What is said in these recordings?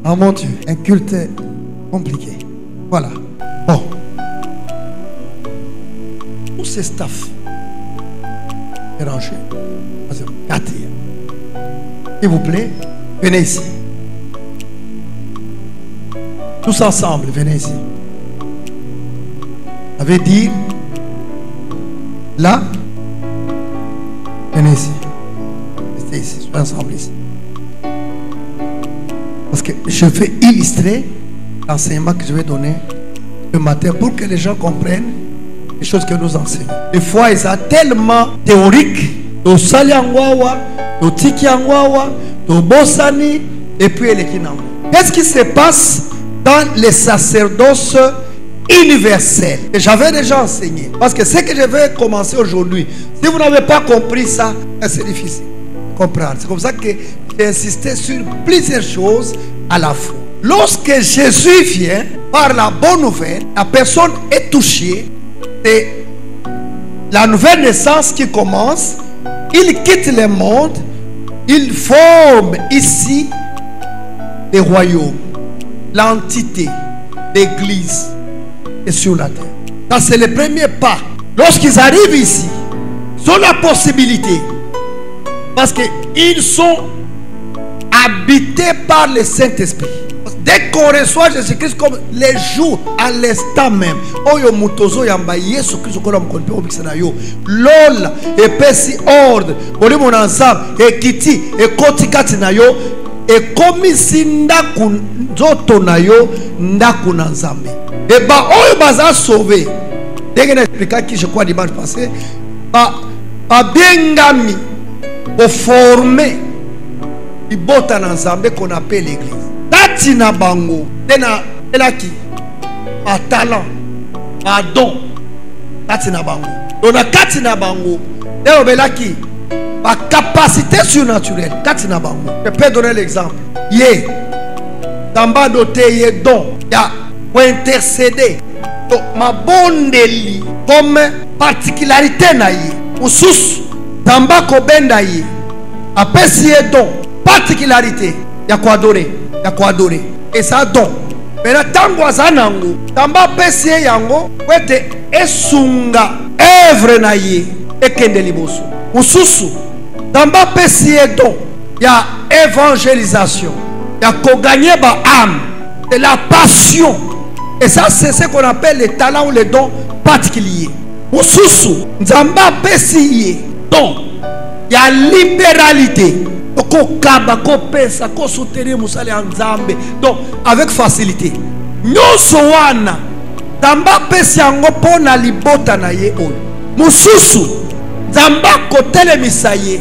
Oh mon Dieu, un culte compliqué. Voilà. Bon. Tous ces staffs dérangés. S'il vous plaît, venez ici. Tous ensemble, venez ici. Ça veut dire, là, venez ici. Restez ici, soyez ensemble ici. Parce que je vais illustrer l'enseignement que je vais donner le matin pour que les gens comprennent les choses que nous enseignons. Des fois, ils sont tellement théoriques. Et puis, qu'est-ce qui se passe dans les sacerdoces universels? Et j'avais déjà enseigné. Parce que ce que je vais commencer aujourd'hui, si vous n'avez pas compris ça, c'est difficile de comprendre. C'est comme ça que j'ai insisté sur plusieurs choses à la fois. Lorsque Jésus vient, par la bonne nouvelle, la personne est touchée. C'est la nouvelle naissance qui commence. Il quitte le monde. Il forme ici des royaumes. L'entité d'église est sur la terre. Ça, c'est le premier pas. Lorsqu'ils arrivent ici, ils ont la possibilité. Parce qu'ils sont habités par le Saint-Esprit. Dès qu'on reçoit Jésus-Christ comme les jours, à l'instant même, Oyo mutozo yamba Yesu Christ kola mkonpe obikisana yo. Lola et pesi ordre, boli mon ensemble et kiti et kotikati na yo et komi sindaku nzoto na yo ndaku na nzambe. Et ba oyo baza sauvé. Dès que n'explique qui je crois dimanche passé, ba bengami au former ibota na nzambe qu'on appelle l'église. Tatina bango tena elaki a talent a don tatina bango dona katina bango dero belaki a capacité surnaturelle katina bango. Je peux donner l'exemple. Yé tamba doté yé don ya pour intercéder donc ma bondeli comme particularité na yé usus tamba ko benda yé apesi yé don particularité ya ko adorer. Et ça donc maintenant tango azanango tamba pesi yango wete esunga œuvre na ye ekende liboso ususu tamba pesi donc ya évangélisation ya ko gagner ba âme de la passion. Et ça c'est ce qu'on appelle les talents ou les dons particuliers. Ususu nzamba pesi donc ya libéralité. Donc avec facilité nyosowana tamba pesi yango pona libota na ye oyo mususu tamba kotele misaye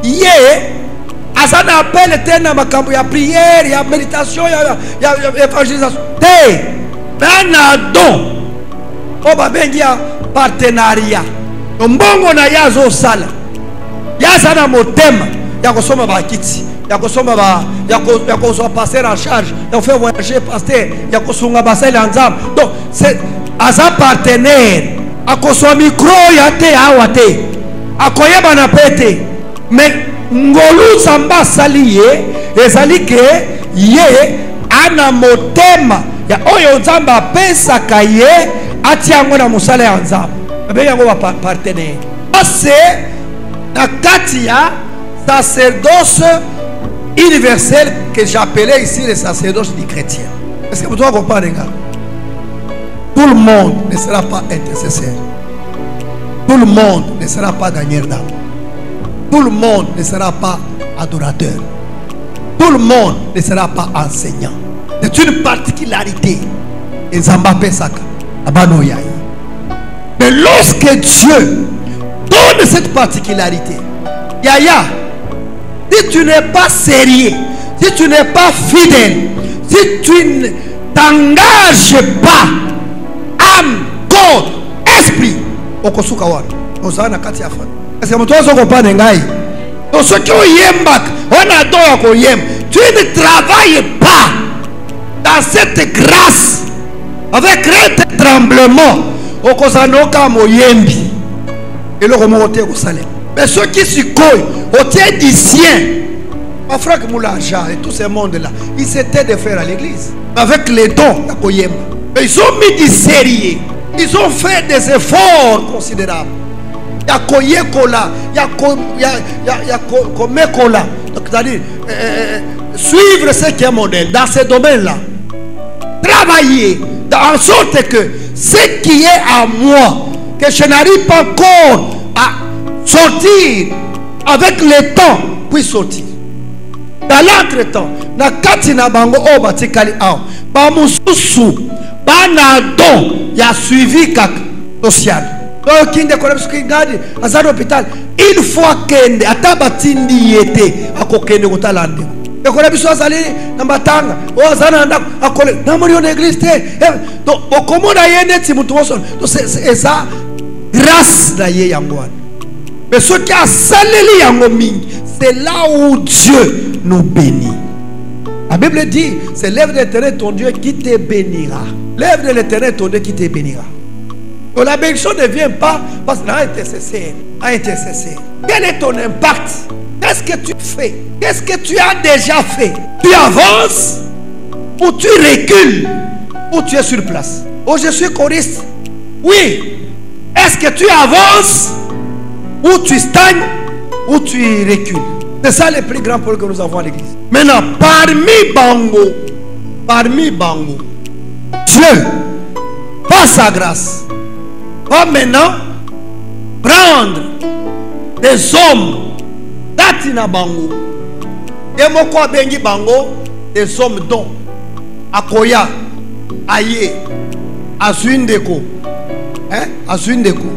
ye azana appelle tena makambo ya prière ya méditation ya évangélisation te bana don oba bengi ya partenariat mbongo na yazo sala yazana motema yakosoma bakiti yakosoma ba yakosoma passer en charge ya faire voyager pasteur yakosunga basali nzambe. Donc c'est asa partenaire akosoma micro yate awate akoyeba na pete mais ngolu samba saliye ezali ke ye ana motema ya oyo nzamba pesa kaye atiango na musala ya nzambe abe yango ba partenaire. C'est na katia sacerdoce universel que j'appelais ici le sacerdoce du chrétien. Est-ce que vous devez comprendre? Tout le monde ne sera pas intercesseur. Tout le monde ne sera pas gagneur d'âme. Tout le monde ne sera pas adorateur. Tout le monde ne sera pas enseignant. C'est une particularité. Et Zambapé Saka, Abanoyaï. Mais lorsque Dieu donne cette particularité, Yaya, si tu n'es pas sérieux, si tu n'es pas fidèle, si tu ne t'engages pas, âme, corps, esprit, okosuka wana ozana kati ya fana. Est-ce que mtozo comprendre ngai? Donc ce qui oyembak, on adore koyem. Tu ne travailles pas dans cette grâce avec crainte et tremblement. Okozanoka moyembi. Et le remonter au salaire. Mais ceux qui s'y coïent, au tien du sien, Ma frère Moulaja et tout ce monde-là, ils s'étaient de faire à l'église. Avec les dons, mais ils ont mis du sérieux. Ils ont fait des efforts considérables. Il y a Koyekola, il y a Komekola. Donc, c'est-à-dire, suivre ce qui est modèle dans ce domaine-là. Travailler en sorte que ce qui est à moi, que je n'arrive pas encore à sortir avec le temps, puisse sortir. Dans l'entretemps, na katina bango obatikali ao, ba mususu, ba na don ya suivi kak social. Donc kinde kola bisu kingadi azaro hôpital, une fois kende atabatindi yete akokende kotalande. E kola bisu azali na matanga, o azana nda akole na muri on église te. Donc okomona yene ti mutu woso. Donc c'est ça grâce na ye yangwana. Mais ce qui a saleli yango mingi, c'est là où Dieu nous bénit. La Bible dit, c'est l'œuvre de l'Éternel ton Dieu qui te bénira. L'œuvre de l'Éternel ton Dieu qui te bénira. Donc la bénédiction ne vient pas parce que intercesseur. Quel est ton impact? Qu'est-ce que tu fais? Qu'est-ce que tu as déjà fait? Tu avances ou tu recules ou tu es sur place? Oh, je suis choriste. Oui. Est-ce que tu avances ou tu stagnes ou tu recules? C'est ça le plus grand problème que nous avons à l'église. Maintenant, parmi Bango, Dieu, par sa grâce, va maintenant prendre des hommes d'Atina Bango, et Moko Bengi Bango, des hommes dont Akoya, Aye, Azuindeko, Azuindeko,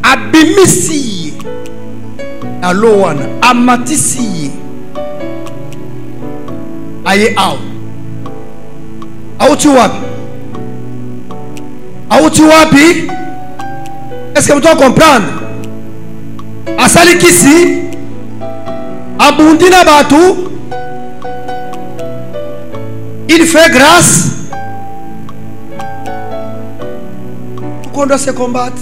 Abimisi, Alowana, Amatisi, Aye Ao, Aoutiwapi, est-ce que vous devez comprendre? Asali Kisi, Abundina Batou, il fait grâce. Pourquoi on doit se combattre?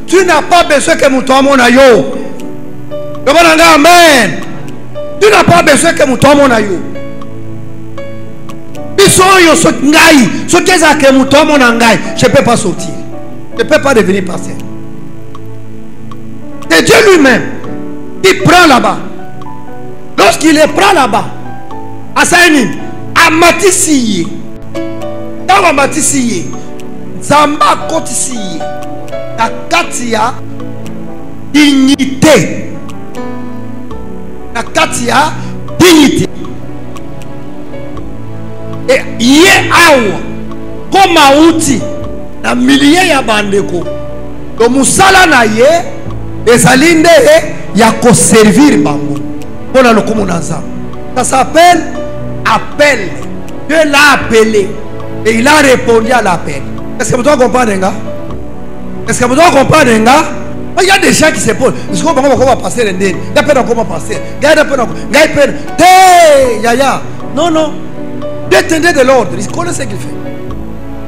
Tu n'as pas besoin que Moutoua mona yo. Amen. Tu n'as pas besoin que Moutoua mona yo. Je ne peux pas sortir. Je ne peux pas devenir pasteur. C'est Dieu lui-même qui prend là-bas. Lorsqu'il les prend là-bas, à Saïnin, à Matissi, dans Matissi, Zamba Kotisi, à Katia, dignité. À Katia, dignité. Et yé awa, comme outil, na milliers ya bandeko. Donc musala na ye, ezalinde ya ko servir bango. Pour le communauté. Ça s'appelle appel. Dieu l'a appelé et il a répondu à l'appel. Est-ce que vous devez comprendre? Est-ce que vous devez comprendre? Il y a des gens qui se posent. Est-ce que vous va passer l'Inde? Il y a pas comment passer. Non, non. Détenez de l'ordre. Il connaît ce qu'il fait.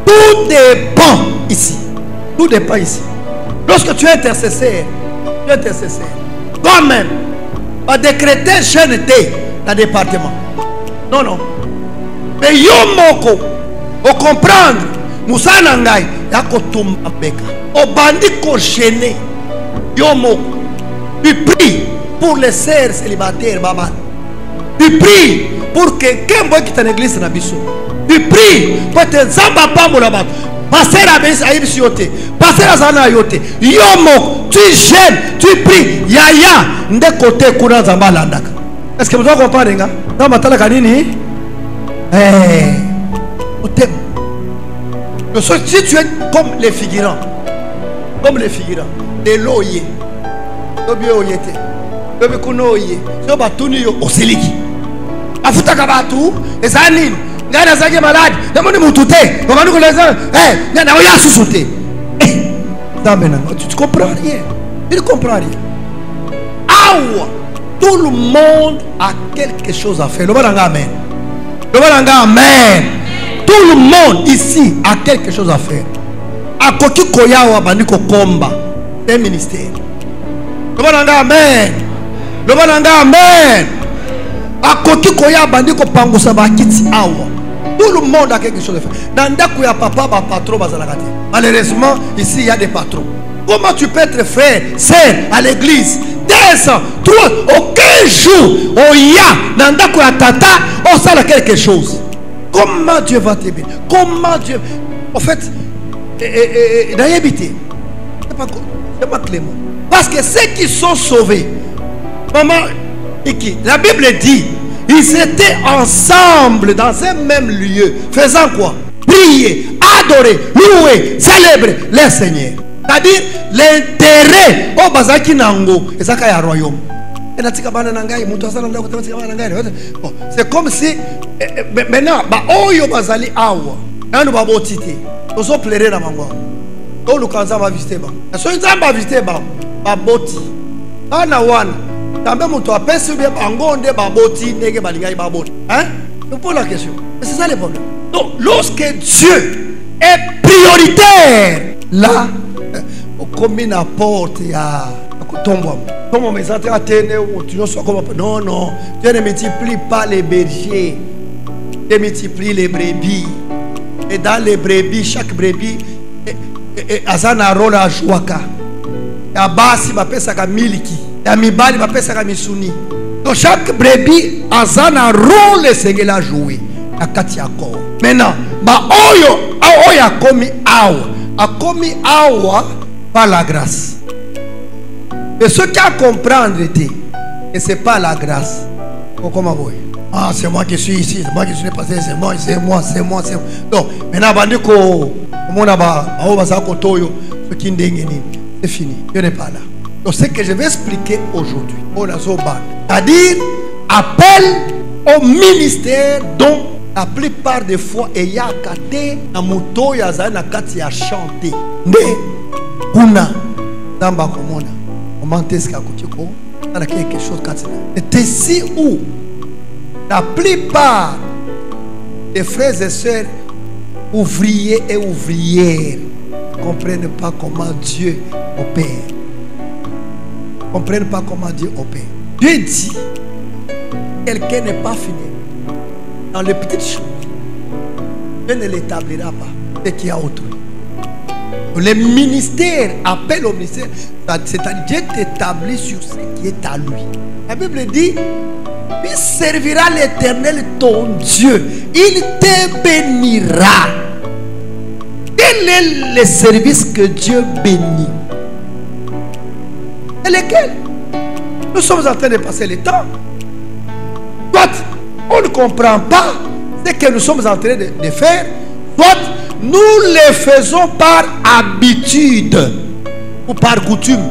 Tout dépend ici. Tout dépend ici. Lorsque tu es intercesseur, toi-même, va décréter chaîneté dans le département. Non, non. Mais Yomoko, au comprendre, Moussa Nangai, Yakotum Abeka, au bandit cochonné, Yomoko, tu pries pour les sœurs célibataires, Baban. Tu pries pour que quelqu'un qui est en église n'a biso. Tu pries pour que Zamba Pamboulabat, passer à Aïbsiote, passer à Zana Yote, Yomoko, tu gênes, tu pries, Yaya, de côté Kouran Zamba Landaka. Est-ce que vous devez comprendre? Dans ma tala kanini, si tu es comme les figurants, les loyers, les oyete, les kunoye, les batuni au seliki. Afuta kabatu, les anines, gana zage malade, demande mon touté, on va nous les gens, n'a rien sous-sauté. Tu comprends rien, tu ne comprends rien. Aouh! Tout le monde a quelque chose à faire. Le amen. Amen. Tout le monde ici a quelque chose à faire. A koki koya wa bandiko komba. C'est un ministère. Le bon amen. Le bon amen. A koki koya bandi ko pangusa ba kiti awa. Tout le monde a quelque chose à faire. Dans ndaku ya papa ba patron bazalakati. Malheureusement, ici il y a des patrons. Comment tu peux être frère, sœur à l'église 2 ans, 3, aucun jour, oh ya, dans ndaku ya tata, on sait quelque chose. Comment Dieu va t'aider? Comment Dieu. En fait, c'est pas Clément. Parce que ceux qui sont sauvés, maman, la Bible dit, ils étaient ensemble dans un même lieu, faisant quoi? Prier, adorer, louer, célébrer le Seigneur. C'est-à-dire l'intérêt au Bazaki Nango et Zakaya royaume. C'est comme si maintenant, Oyo Bazali Awa, un babotité, nous sommes plairés dans Mango. Quand le cancer va visiter, si on va visiter, baboti, anawan, tambe muto apesi bien bangonde baboti, nege balingai baboti. Hein? Nous posons la question. C'est ça le problème. Donc, lorsque Dieu est prioritaire, là, comme une porte, il y a non, non. Dieu ne multiplie pas les bergers. Dieu multiplie les brebis. Et dans les brebis, chaque brebis a un rôle à jouer. Ya basi bapesaka miliki, ya mibali bapesaka misuni. Donc chaque brebis a un rôle Seigneur à jouer. Akati yako. Maintenant, ba oyo a commis awa par la grâce. Mais ce qui a comprendre était que c'est pas la grâce. Comment vous? Ah, c'est moi qui suis ici, c'est moi qui suis passé, c'est moi. Donc, maintenant, c'est fini. Dieu n'est pas là. Donc, ce que je vais expliquer aujourd'hui, c'est-à-dire, appel au ministère dont la plupart des fois, il y a kate, na moto, il y a kati à chanter. Mais, kuna, damba komona. Quelque chose. C'est ici où la plupart des frères et sœurs, ouvriers et ouvrières, ne comprennent pas comment Dieu opère. Ne comprennent pas comment Dieu opère. Dieu dit, quelqu'un n'est pas fini. Dans les petites choses, Dieu ne l'établira pas. C'est qu'il y a autrui. Le ministère, appel au ministère, c'est-à-dire Dieu t'établit sur ce qui est à lui. La Bible dit, il servira l'Éternel ton Dieu, il te bénira. Quel est le service que Dieu bénit? Et lequel? Nous sommes en train de passer le temps. Soit on ne comprend pas ce que nous sommes en train de faire, soit nous le faisons par habitude ou par coutume.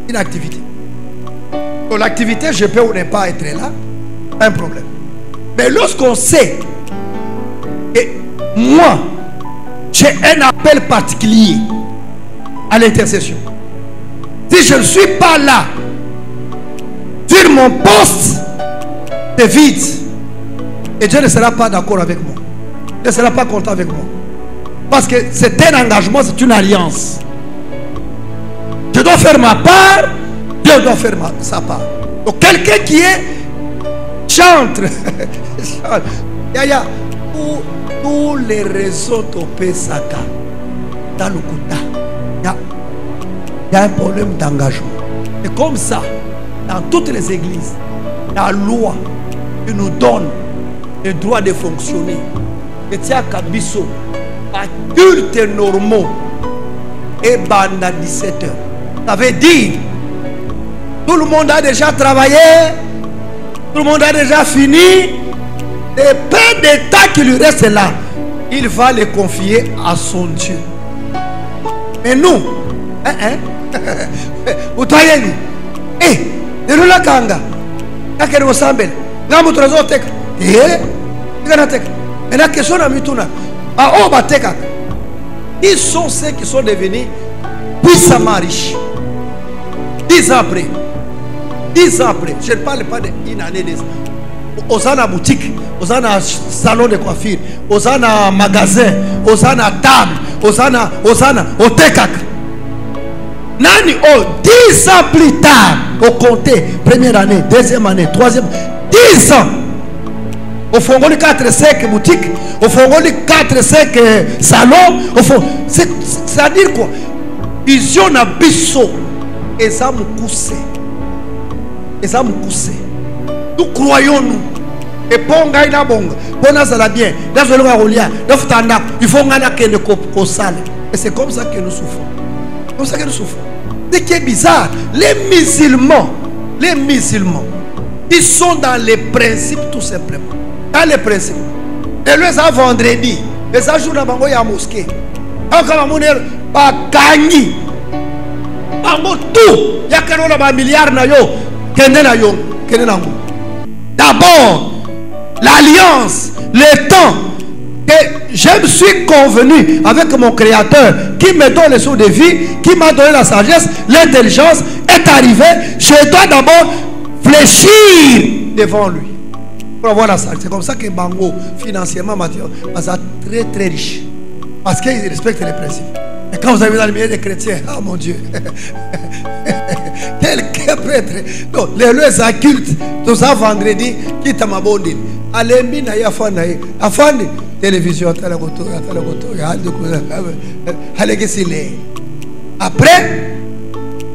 Une activité. Donc l'activité, je peux ou ne pas être là, un problème. Mais lorsqu'on sait que moi, j'ai un appel particulier à l'intercession. Si je ne suis pas là, sur mon poste, c'est vide. Et Dieu ne sera pas d'accord avec moi. Dieu ne sera pas content avec moi. Parce que c'est un engagement, c'est une alliance. Je dois faire ma part, Dieu doit faire sa part. Donc quelqu'un qui est chantre, pour tous les réseaux de Saka, dans le Kouta, il y a un problème d'engagement. Et comme ça, dans toutes les églises, la loi qui nous donne le droit de fonctionner, et tiens Kabiso, adultes normaux et bande à 17 heures. Ça veut dire tout le monde a déjà travaillé, tout le monde a déjà fini. Et peu de temps qui lui reste là, il va les confier à son Dieu. Mais nous, vous voyez, de la kanga, kakere osambel, ngamu trazoteka, mais la question à mituna. Ils sont ceux qui sont devenus puissamment riches. 10 ans après. 10 ans après. Je ne parle pas d'une année. Osana boutique, osana salon de coiffure, osana magasin, osana table, osana otekak. Nani, oh, 10 ans plus tard, au compter, première année, deuxième année, troisième, 10 ans. Au fond, on a 4-5 boutiques, au fond, on a 4-5 salons, au fond, c'est-à-dire quoi? Vision na biso, et ça me cousse. Et ça me cousse. Nous croyons, nous. Et pour gagner la bonne, pour nous ça bien. Dans le Rolia, il faut que nous sale. Et c'est comme ça que nous souffrons. Comme ça que nous souffrons. Ce qui est bizarre, les musulmans, ils sont dans les principes tout simplement. Dans les principes. Et le ça vendredi, et ça jour dans la mosquée. Quand on a pas gagné, tout, il y a un milliard na yo, d'abord, l'alliance, le temps que je me suis convenu avec mon créateur qui me donne les sous de vie, qui m'a donné la sagesse, l'intelligence est arrivé. Je dois d'abord fléchir devant lui pour avoir la sagesse. C'est comme ça que Bango, financièrement, Mathieu, est très très riche parce qu'il respecte les principes. Et quand vous avez dans le milieu des chrétiens, oh mon Dieu, quelqu'un peut être. Non, les lieux occultes, tout ça vendredi, qui t'a ma bonne. Allez, mina ya fanaï, afani, télévision, talagoto, après,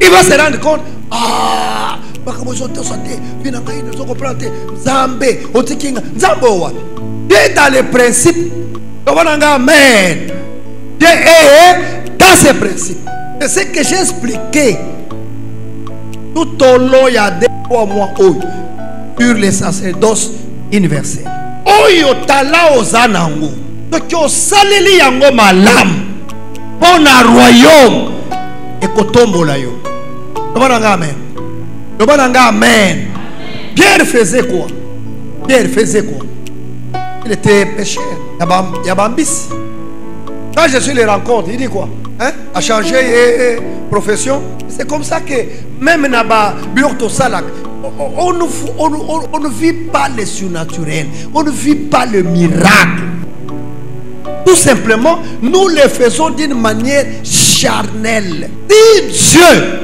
il va se rendre compte, ah, Dieu est dans les principes, amen. Dieu est dans ses principes. C'est ce que j'ai expliqué tout au long, il y a 2-3 mois sur les sacerdoces universels. Oyo tala ozanango. Donc yo saleli yango malam. Pour le royaume et kotombola yo. Amen. Amen. Pierre faisait quoi? Pierre faisait quoi? Il était pécheur. Il y a Bambis. Quand je suis les rencontres, il dit quoi? Hein? A changé profession. C'est comme ça que même Naba Biorto Salak, on ne vit pas le surnaturel, on ne vit pas le miracle. Tout simplement, nous le faisons d'une manière charnelle. Si Dieu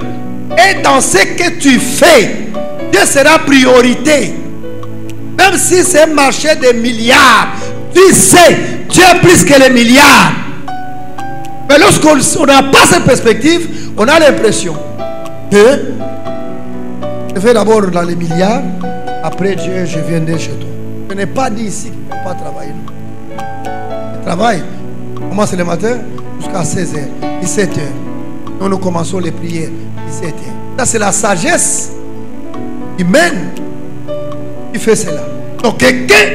est dans ce que tu fais, Dieu sera priorité. Même si c'est un marché de milliards, tu sais, Dieu est plus que les milliards. Mais lorsqu'on n'a pas cette perspective, on a l'impression que je vais d'abord dans les milliards, après Dieu, je viendrai chez toi. Je n'ai pas dit ici qu'il ne faut pas travailler. Je travaille. On commence le matin jusqu'à 16h, 17h. Nous commençons les prières, 17h. Ça, c'est la sagesse humaine qui fait cela. Donc, quelqu'un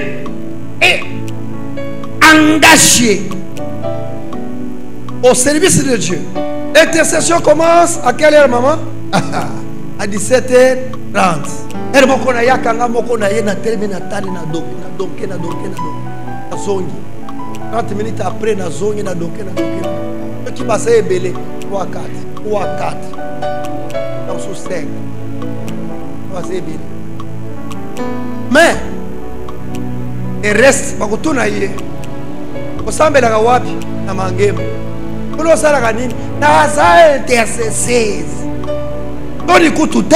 est engagé au service de Dieu. L'intercession commence à quelle heure, maman? À 17h30. 30 minutes après, na zongi na donké. Ce qui passe est belé. 3 4. 3 4. Dans sous 5. Mais il reste bakutuna ye. Osambela ka wapi na mangema. Kulo sala kanini na sa intercesseurs. Donc écoute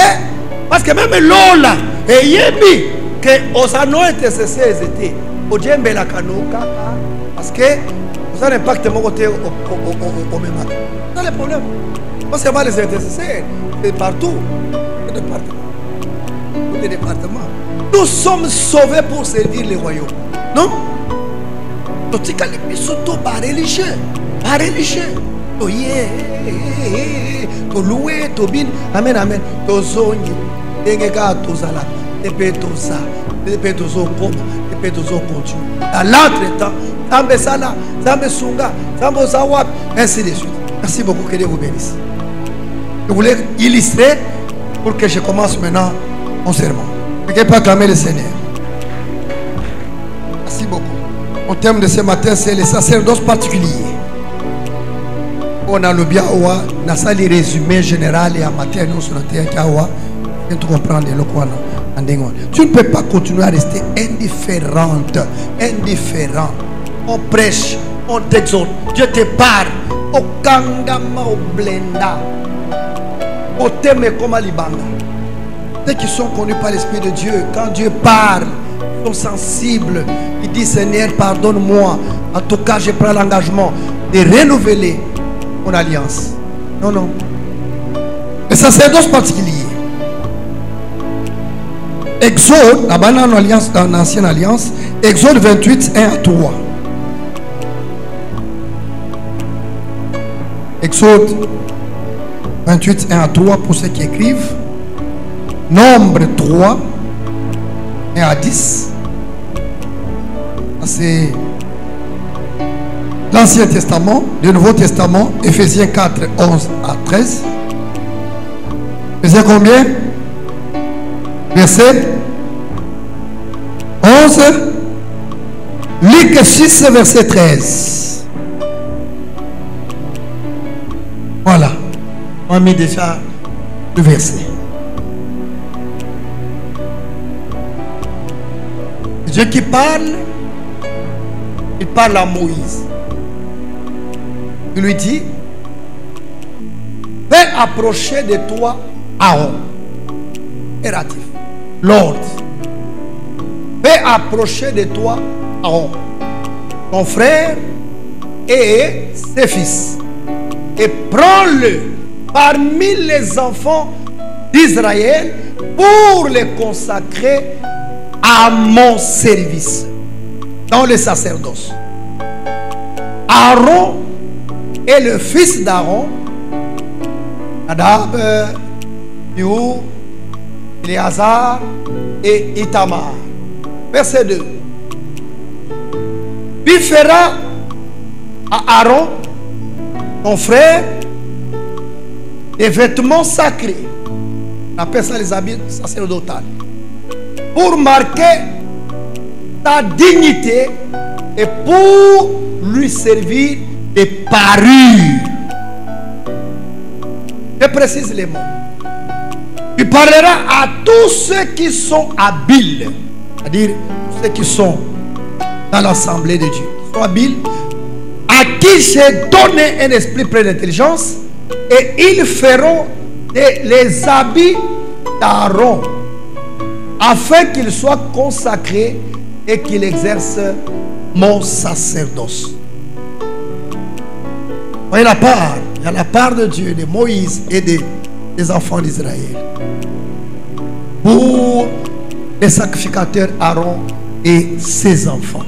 parce que même Lola et Yemi que osano intercesseurs étaient au djembe la kanoka parce que ça a un impact mon côté au même matin. C'est le problème. Parce que les intercesseurs c'est partout. Des départements. Nous sommes sauvés pour servir les royaumes. Non? Donc, tu as surtout par religieux. Par religieux. Tu loué, tu bin. Amen, amen. Tu zongi. Tu n'es tu zala. Tu peux tu ça. Tu peux tu zokoma. Tu peux tu zokontu. Dans l'entretemps, Zambe Sala, Zambe Sunga, Zambe Zawap, ainsi de suite. Merci beaucoup. Que Dieu vous bénisse. Je voulais illustrer pour que je commence maintenant mon sermon. Je ne vais pas acclamer le Seigneur. Merci beaucoup. Mon thème de ce matin, c'est les sacerdoces particuliers. On a le bien, on a ça les résumés général et en matière nous sur la terre. Tu comprends le quoi. Tu ne peux pas continuer à rester indifférente. Indifférent. On prêche, on t'exhorte, Dieu te parle. Au kangama, au blenda. Oteme comme Libanga. Ceux qui sont connus par l'Esprit de Dieu, quand Dieu parle, ils sont sensibles. Ils disent Seigneur, pardonne-moi. En tout cas, je prends l'engagement de renouveler mon alliance. Non, non. Le sacerdoce particulier. Exode, là-bas dans l'ancienne alliance, Exode 28, 1 à 3. Exode 28, 1 à 3 pour ceux qui écrivent. Nombre 3, 1 à 10. C'est l'Ancien Testament, le Nouveau Testament, Ephésiens 4, 11 à 13. Ephésiens combien? Verset 11. Luc 6, verset 13. Voilà. On a mis déjà le verset. Dieu qui parle, il parle à Moïse. Il lui dit, fais approcher de toi Aaron. Erratif. Lord. Fais approcher de toi Aaron, ton frère et ses fils. Et prends-le parmi les enfants d'Israël pour les consacrer à mon service dans le sacerdoce. Aaron est le fils d'Aaron, Nadab, Abihu, Éléazar et Itamar. Verset 2. Puis fera à Aaron, ton frère, des vêtements sacrés. On appelle ça les habits sacerdotaux. Pour marquer ta dignité et pour lui servir de parure. Je précise les mots. Tu parleras à tous ceux qui sont habiles, c'est-à-dire ceux qui sont dans l'assemblée de Dieu, qui sont habiles, à qui j'ai donné un esprit plein d'intelligence, et ils feront les habits d'Aaron, afin qu'il soit consacré et qu'il exerce mon sacerdoce. Voyez la part, il y a la part de Dieu, de Moïse et des enfants d'Israël, pour les sacrificateurs Aaron et ses enfants.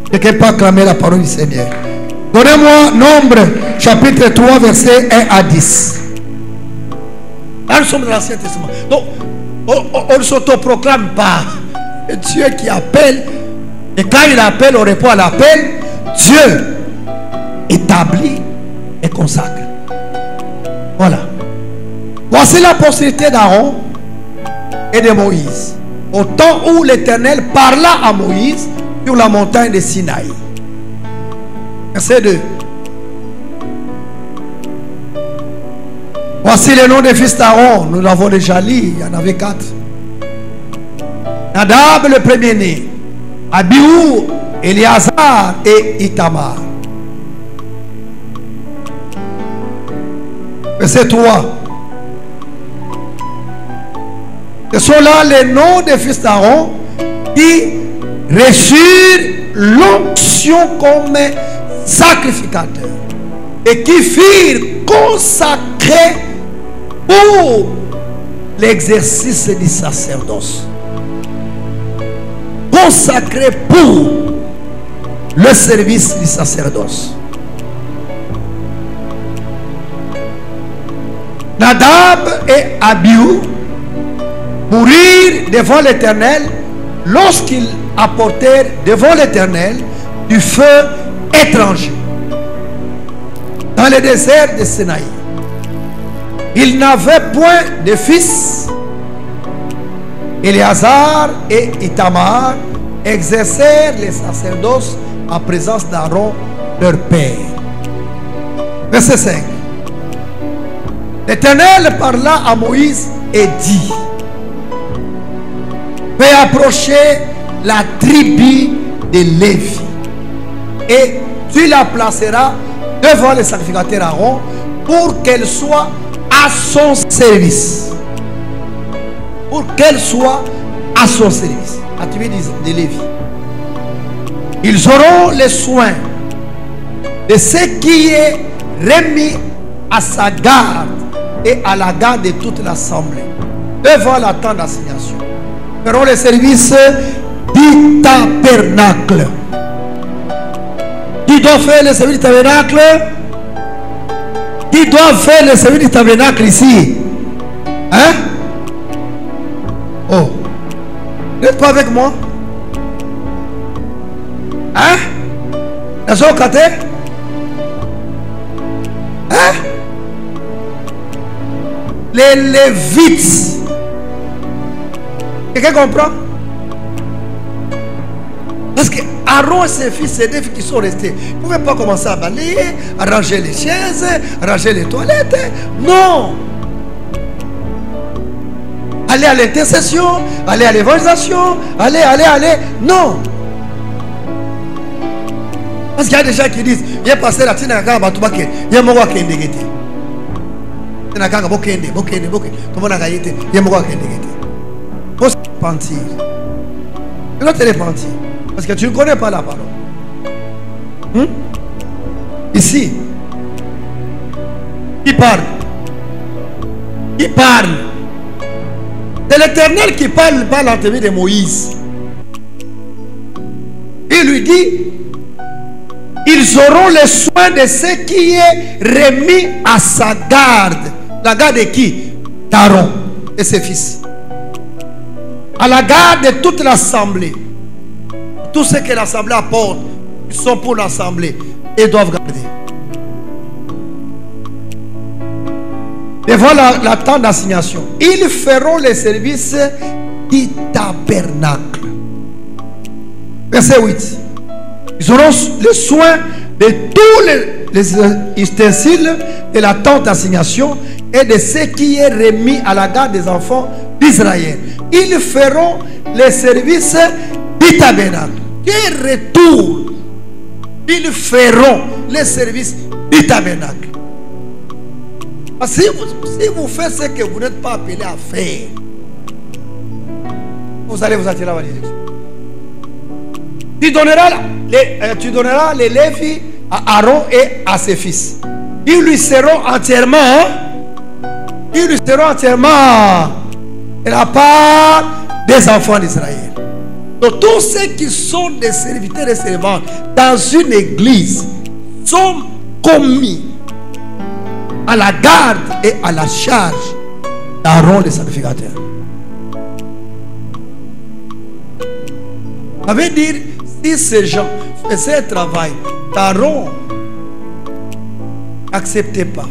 Quelqu'un peut acclamer la parole du Seigneur. Donnez-moi Nombre chapitre 3 verset 1 à 10. Là nous sommes dans l'Ancien Testament. Donc on ne s'autoproclame pas. C'est Dieu qui appelle. Et quand il appelle, on répond à l'appel. Dieu établit et consacre. Voilà. Voici la postérité d'Aaron et de Moïse, au temps où l'Éternel parla à Moïse sur la montagne de Sinaï. Verset 2. Voici les noms des fils d'Aaron. Nous l'avons déjà lu. Il y en avait 4. Nadab le premier-né, Abihu, Éléazar et Itamar. Verset 3. Ce sont là les noms des fils d'Aaron qui reçurent l'onction comme sacrificateurs et qui furent consacrés pour l'exercice du sacerdoce. Consacrés pour le service du sacerdoce. Nadab et Abihu mourirent devant l'Éternel lorsqu'ils apportèrent devant l'Éternel du feu étranger dans le désert de Sinaï. Ils n'avaient point de fils. Éléazar et Itamar exercèrent les sacerdoces en présence d'Aaron, leur père. Verset 5. L'Éternel parla à Moïse et dit: fais approcher la tribu de Lévi et tu la placeras devant le sacrificateur Aaron pour qu'elle soit à son service. Pour qu'elle soit à son service. Attribué de Lévi. Ils auront les soins de ce qui est remis à sa garde et à la garde de toute l'assemblée devant la tente d'assignation. Ils feront le service du tabernacle. Qui doit faire le service du tabernacle? Qui doit faire le service du tabernacle ici? Hein? Oh. Vous n'êtes pas avec moi? Hein? La zone caté? Hein? Les Lévites. Quelqu'un comprend? Parce que Aaron et ses fils, c'est des filles qui sont restés. Ils ne pouvaient pas commencer à balayer, à ranger les chaises, à ranger les toilettes. Non. Aller à l'intercession, aller à l'évangélisation, aller. Non. Parce qu'il y a des gens qui disent, il y a passé la tina kanga batubake, il y a mowa kendegete. Tina kanga bokende, tout le monde a gagné, il y a mowa kendegete. Faut se repentir. Tu dois te repentir. Parce que tu ne connais pas la parole. Ici, qui parle? Qui parle? C'est l'Éternel qui parle par l'entremise de Moïse. Il lui dit, ils auront le soin de ce qui est remis à sa garde. La garde de qui? D'Aaron et ses fils. À la garde de toute l'assemblée. Tout ce que l'assemblée apporte, ils sont pour l'assemblée et doivent garder. Devant la tente d'assignation, ils feront les services du tabernacle. Verset 8. Ils auront le soin de tous les ustensiles de la tente d'assignation et de ce qui est remis à la garde des enfants d'Israël. Ils feront les services du tabernacle. Quel retour? Ils feront les services du tabernacle. Parce que si vous faites ce que vous n'êtes pas appelé à faire, vous allez vous attirer la malédiction. Tu donneras les Lévis à Aaron et à ses fils. Ils lui seront entièrement de la part des enfants d'Israël. Donc tous ceux qui sont des serviteurs et servantes dans une église sont commis à la garde et à la charge d'Aaron le sacrificateur. Ça veut dire, si ces gens faisaient un travail qu'Aaron n'acceptait pas,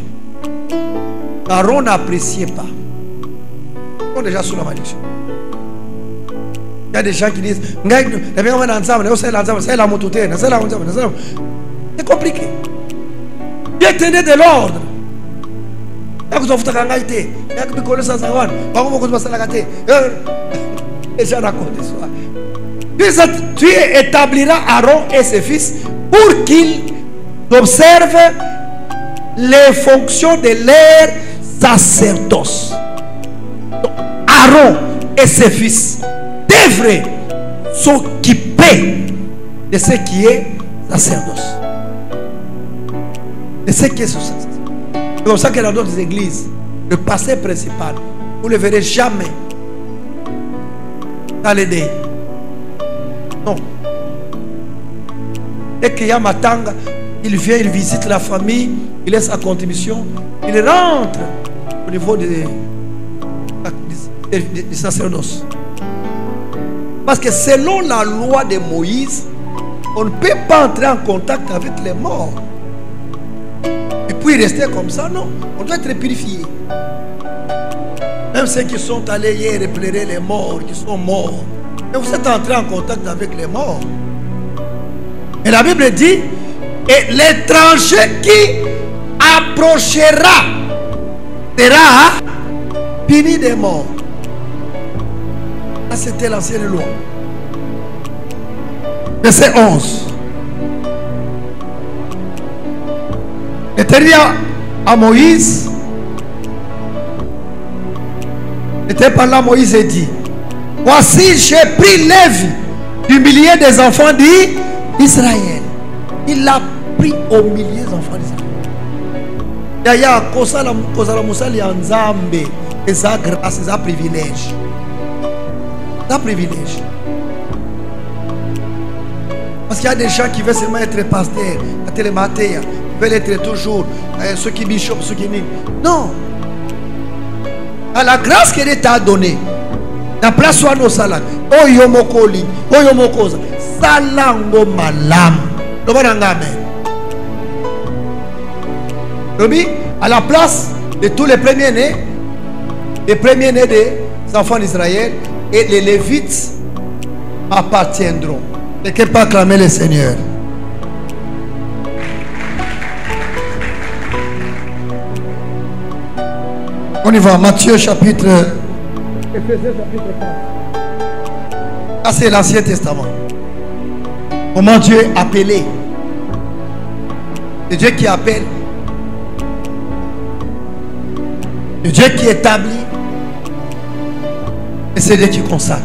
qu'Aaron n'appréciait pas, ils sont déjà sous la malédiction. Il y a des gens qui disent, c'est compliqué. Dieu tenait de l'ordre. Tu établiras Aaron et ses fils pour qu'ils observent les fonctions de leur sacerdoce. Donc, Aaron et ses fils devraient s'occuper de ce qui est sacerdoce. De ce qui est sacerdoce. C'est comme ça que dans d'autres églises, le pasteur principal, vous ne le verrez jamais dans les dés. Non. Dès qu'il y a Matanga, il vient, il visite la famille, il laisse sa contribution, il rentre au niveau du sacerdoce. Parce que selon la loi de Moïse, on ne peut pas entrer en contact avec les morts. Et puis rester comme ça, non. On doit être purifié. Même ceux qui sont allés hier éplairer les morts, qui sont morts. Et vous êtes entré en contact avec les morts. Et la Bible dit, et l'étranger qui approchera sera puni des morts. Ça, c'était l'ancienne loi. Verset 11. L'Éternel à Moïse, C'était par là Moïse dit, voici j'ai pris Lévi du milieu des enfants d'Israël. Il l'a pris au milieu des enfants d'Israël. Yaya kosala musali ya nzambe eza grâce, eza privilège. C'est un privilège. Parce qu'il y a des gens qui veulent seulement être pasteurs, à télématéa, qui veulent être toujours ceux qui bishop, ceux qui n'y. Non. À la grâce que Dieu t'a donnée, la place soit nos salades. Oh yomokoli, oh yomokosa, salango malam. Amen. À la place de tous les premiers-nés des enfants d'Israël, et les Lévites appartiendront. Et que pas acclamer le Seigneur. On y va, Matthieu chapitre. Éphésiens chapitre 4. Ah, c'est l'Ancien Testament. Comment Dieu est appelé. C'est Dieu qui appelle. C'est Dieu qui établit. Et c'est Dieu qui consacre.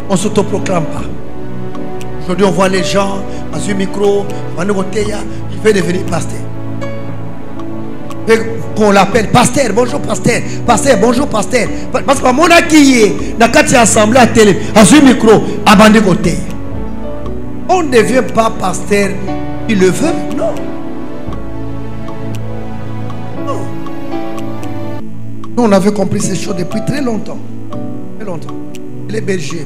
On ne s'autoproclame pas. Aujourd'hui, on voit les gens dans un micro, il veut devenir pasteur. Qu'on l'appelle pasteur, bonjour pasteur, pasteur, bonjour pasteur. Parce que mon acquis, dans quand il est assemblé à télé, dans un micro, abandonné côté. On ne devient pas pasteur, il le veut, non. Non. Nous, on avait compris ces choses depuis très longtemps. Très longtemps. Les bergers.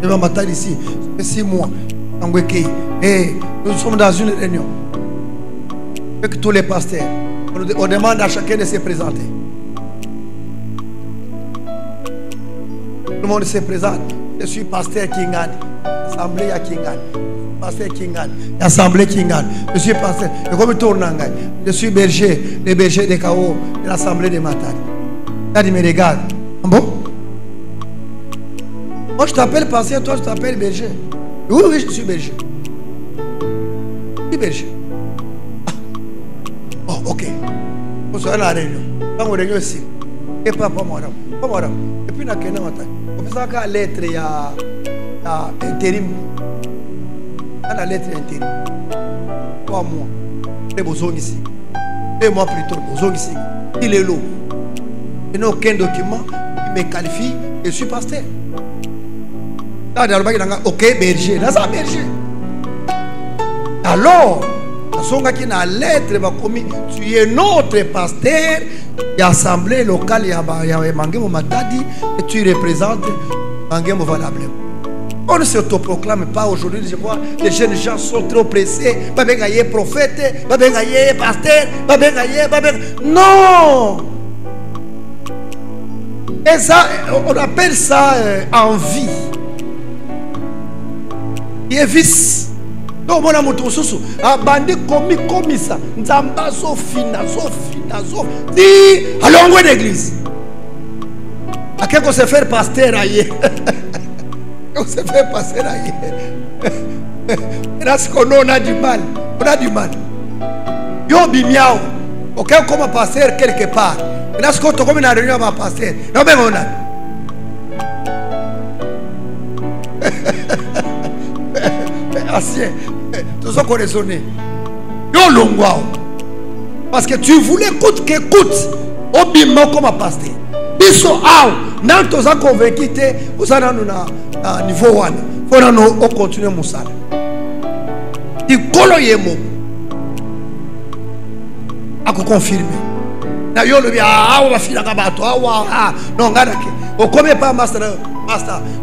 Je vais m'attendre ici. Ça fait 6 mois. Et nous sommes dans une réunion. Avec tous les pasteurs. On demande à chacun de se présenter. Tout le monde se présente. Je suis pasteur Kingani. Assemblée à Kingani. Pasteur Kingani. Assemblée Kingani. Je suis pasteur. Je suis berger. Le berger de Kao. De l'assemblée de Matari. Là, il me regarde. Bon? Moi, je t'appelle pasteur, toi, je t'appelle berger. Oui, je suis berger. Je suis berger. Ah. Oh, ok. On se à la réunion. Dans mon réunion ici. Et pas moi. Et puis, on a une lettre, il y a intérim. La lettre intérim. 3 mois. Les besoins ici. 2 mois plus tôt, besoin ici. Il est l'eau. Il n'y a aucun document qui me qualifie. Je suis pasteur. Ok, berger. Là, c'est berger. Alors, la lettre, tu es notre pasteur. Il y a assemblée locale, il y a Mangemo Matadi, et tu représentes Mangemo Valable. On ne s'autoproclame pas aujourd'hui. Je vois les jeunes gens sont trop pressés. Babengaye prophète, babengaye pasteur, babengaye. Non! Et ça, on appelle ça envie. Il est vice. Donc, mon amour, tout ça, abandé comme ça. Nzamba, Zofina. Dis, allons à l'église. À quel qu'on se fait pasteur ailleurs. On se fait pasteur ailleurs. Parce qu'on a du mal. On a du mal. Yo, bimiao. Aucun comme pasteur quelque part. Parce qu'on a comme une réunion à pasteur. Non, mais on a. Ancien, tout ça qu'on raisonne. Yo longwao. Parce que tu voulais coûte que coûte. Au bimmo comme un pasteur. Biso aou. Nan tous a convaincu te. Vous allez à niveau 1. Faut nous continuer mon salaire. Tu collo yemo. A confirmer. Na yo le bien on va filer à bateau. Non ngadake. O comme pas master.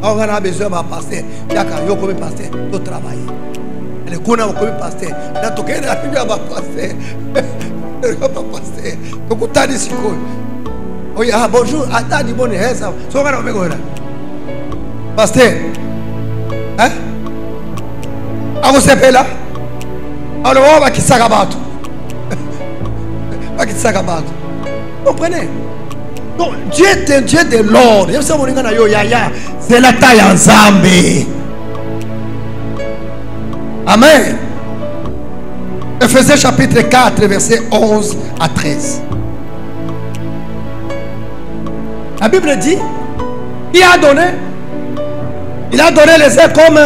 On a besoin de pasteur. Yaka yo comme pasteur. Tu travailler. Le kuna comme pasteur. Na toke na bibi ba pasteur. Pas pasteur. Donc tu as dit quoi? Oh ya bonjour. Attends di bonne ça. So ngana me gora. Pasteur. Hein? A você pela? Alors on va qui sagabato. Va qui sagabato. Comprenez? Non, Dieu est un Dieu de l'ordre. C'est la taille ensemble. Amen. Éphésiens chapitre 4, verset 11 à 13. La Bible dit, qui a donné? Il a donné les uns comme...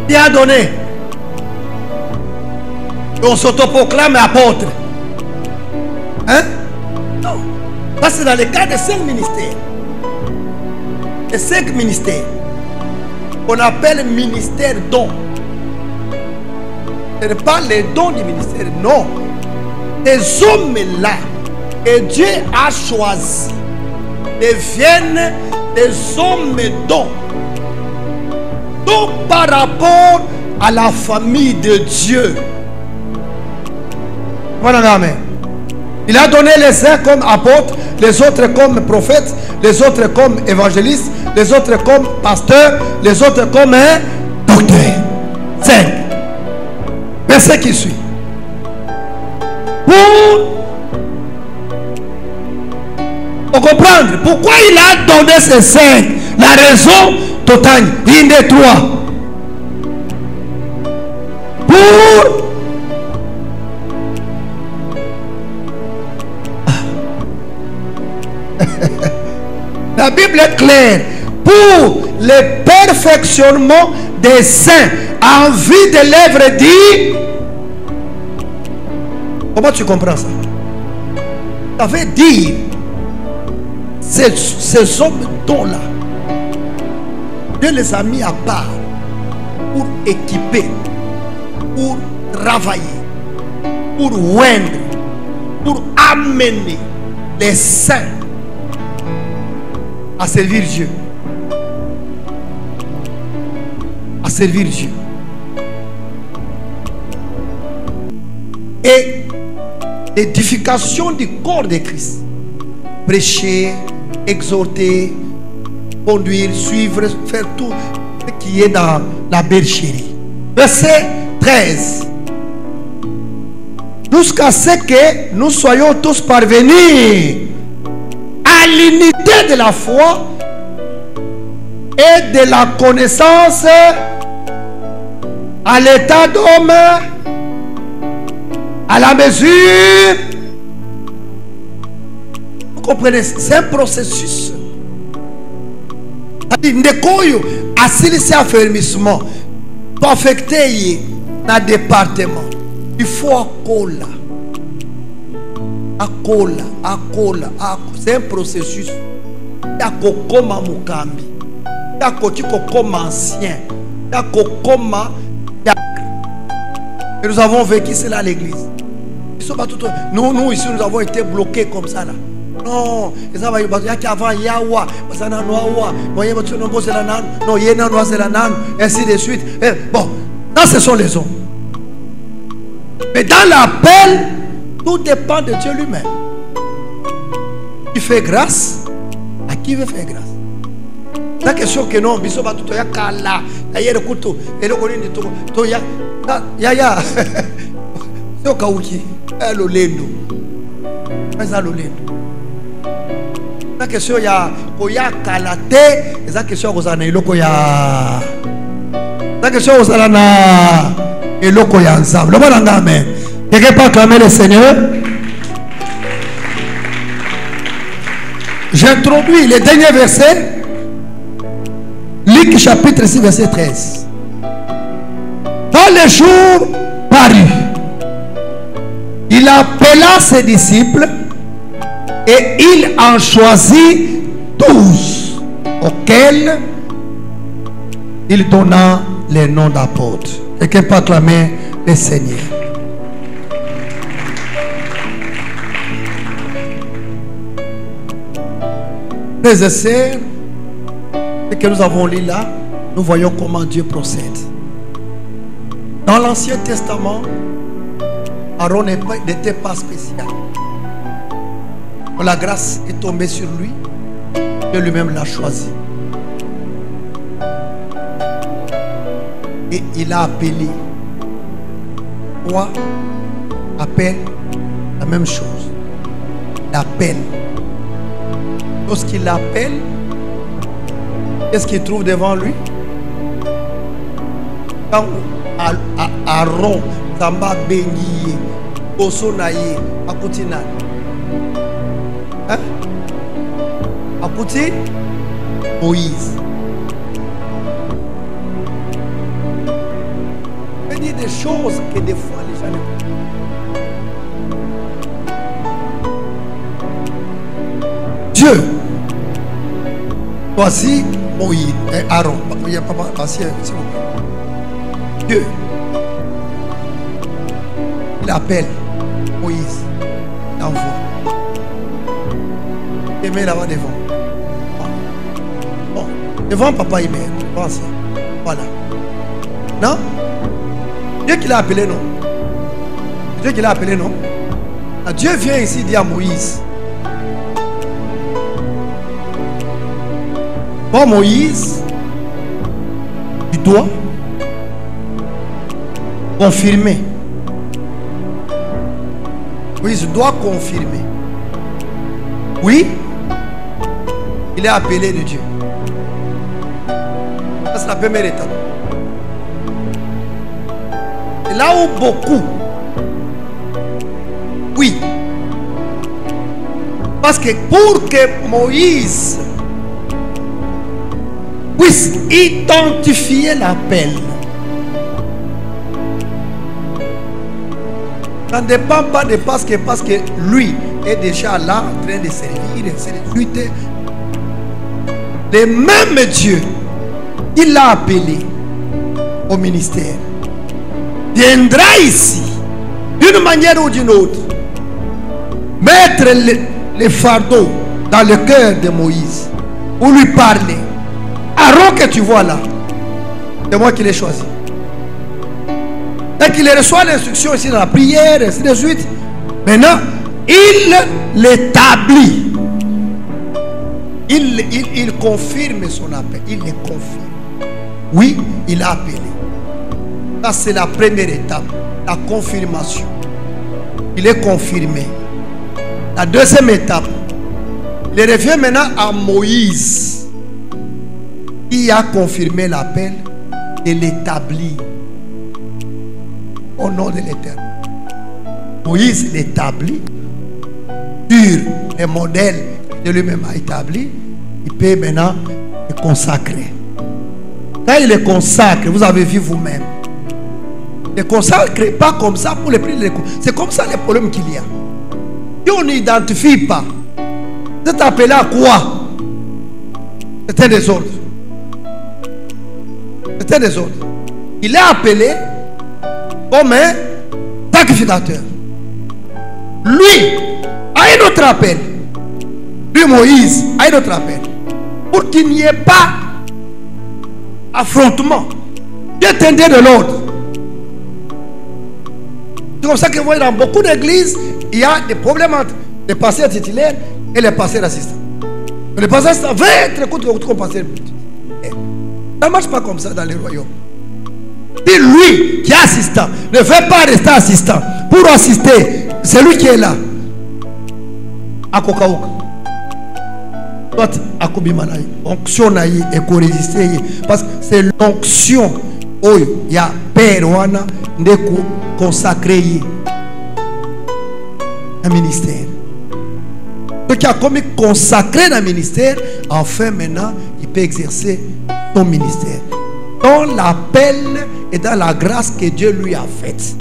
qui a donné? On s'autoproclame apôtre. Hein? Non. Ça c'est dans le cas de 5 ministères. Les 5 ministères. On appelle ministère don. Ce n'est pas les dons du ministère, non. Ces hommes-là que Dieu a choisis deviennent des hommes dons. Donc par rapport à la famille de Dieu. Voilà, amen. Il a donné les uns comme apôtres, les autres comme prophètes, les autres comme évangélistes, les autres comme pasteurs, les autres comme docteurs. 5. Verset qui suit. Pour comprendre pourquoi il a donné ces 5, la raison totale, une des 3. Pour la Bible est claire. Pour le perfectionnement des saints en vue de l'œuvre dit. Comment tu comprends ça? Ça veut dire ces hommes dont là Dieu les a mis à part pour équiper, pour travailler, pour oindre, pour amener les saints à servir Dieu. À servir Dieu. Et l'édification du corps de Christ. Prêcher, exhorter, conduire, suivre, faire tout ce qui est dans la bergerie. Verset 13. Jusqu'à ce que nous soyons tous parvenus à l'unité de la foi et de la connaissance, à l'état d'homme, à la mesure. Vous comprenez? C'est un processus. Ndekoyo asilisi affermissement pour affecter dans le département. Il faut accola. C'est un processus. Il y a kokoma mukambi. Il y a kokoma ancien. Il y a kokoma. Et nous avons vécu cela à l'église. Nous ici nous avons été bloqués comme ça là. Non, il y a qu'avant Yawa, ainsi de suite. Bon, ça ce sont les hommes. Mais dans l'appel, tout dépend de Dieu lui-même. Qui fait grâce à qui veut faire grâce. La question que non, biso ba tout ya kala, ayer kuto, et le koni to ya ya. C'est au kauki, lo lendo. Mais ça lo lendo. La question ya koya kalate, et la question kozana iloko ya. La question kozana iloko ya ensemble. Le bon amen. Quelqu'un peut acclamer le Seigneur? J'introduis le dernier verset. Luc chapitre 6 verset 13. Dans les jours parus, il appela ses disciples et il en choisit 12 auxquels il donna les noms d'apôtres. Quelqu'un peut acclamer le Seigneur? Frères et sœurs, ce que nous avons lu là, nous voyons comment Dieu procède. Dans l'Ancien Testament, Aaron n'était pas spécial. La grâce est tombée sur lui. Dieu lui-même l'a choisi. Et il a appelé. Toi, appelle la même chose. Il appelle. Lorsqu'il l'appelle, qu'est-ce qu'il trouve devant lui? Quand Aaron, Samba Bengi, Osonaye, Akutina. Hein? Écoutez, Moïse. Je dis des choses que des fois les gens ne comprennent. Dieu. Voici Moïse et Aaron. Il n'y a pas s'il vous plaît. Dieu. Il appelle Moïse. Il envoie. Il met là-bas devant. Bon. Devant papa, il met. Voilà. Non? Dieu qui l'a appelé, non? Dieu qui l'a appelé, non? Dieu vient ici dire à Moïse. Bon, Moïse, tu dois confirmer. Moïse doit confirmer. Oui, il est appelé de Dieu. Ça, c'est la première étape. Et là où beaucoup, oui, parce que pour que Moïse puisse identifier l'appel, ça ne dépend pas de parce que lui est déjà là en train de servir, ainsi de suite. Le même Dieu, il l'a appelé au ministère, viendra ici d'une manière ou d'une autre mettre le fardeau dans le cœur de Moïse pour lui parler. Aaron que tu vois là, c'est moi qui l'ai choisi. Et qu'il reçoit l'instruction ici dans la prière, ainsi de suite. Maintenant, il l'établit. Il confirme son appel. Il le confirme. Oui, il a appelé. Ça, c'est la première étape. La confirmation. Il est confirmé. La deuxième étape. Il revient maintenant à Moïse, qui a confirmé l'appel et l'établit. Au nom de l'Éternel. Moïse l'établit sur les modèles que lui-même a établi. Il peut maintenant le consacrer. Quand il le consacre, vous avez vu vous-même. Ne consacre pas comme ça pour les prix de l'écoute. C'est comme ça les problèmes qu'il y a. Si on n'identifie pas, c'est appelé à quoi? C'est un désordre. C'est un désordre. Il est appelé comme un sacrificateur. Lui a un autre appel. Lui, Moïse, a un autre appel. Pour qu'il n'y ait pas affrontement. Dieu tendait de l'ordre. C'est comme ça que vous voyez dans beaucoup d'églises, il y a des problèmes entre les pasteurs titulaires et les pasteurs assistants. Les pasteurs assistants veulent être contre le pasteur. Ça ne marche pas comme ça dans les royaumes. Si lui qui est assistant ne veut pas rester assistant pour assister celui qui est là, à Kokaouka, soit à Kobimanaï, onction naïe et co-résister, parce que c'est l'onction où il y a père wana de consacrer un ministère. Ce qui a commis consacré dans le ministère, enfin maintenant il peut exercer son ministère dans l'appel et dans la grâce que Dieu lui a faite.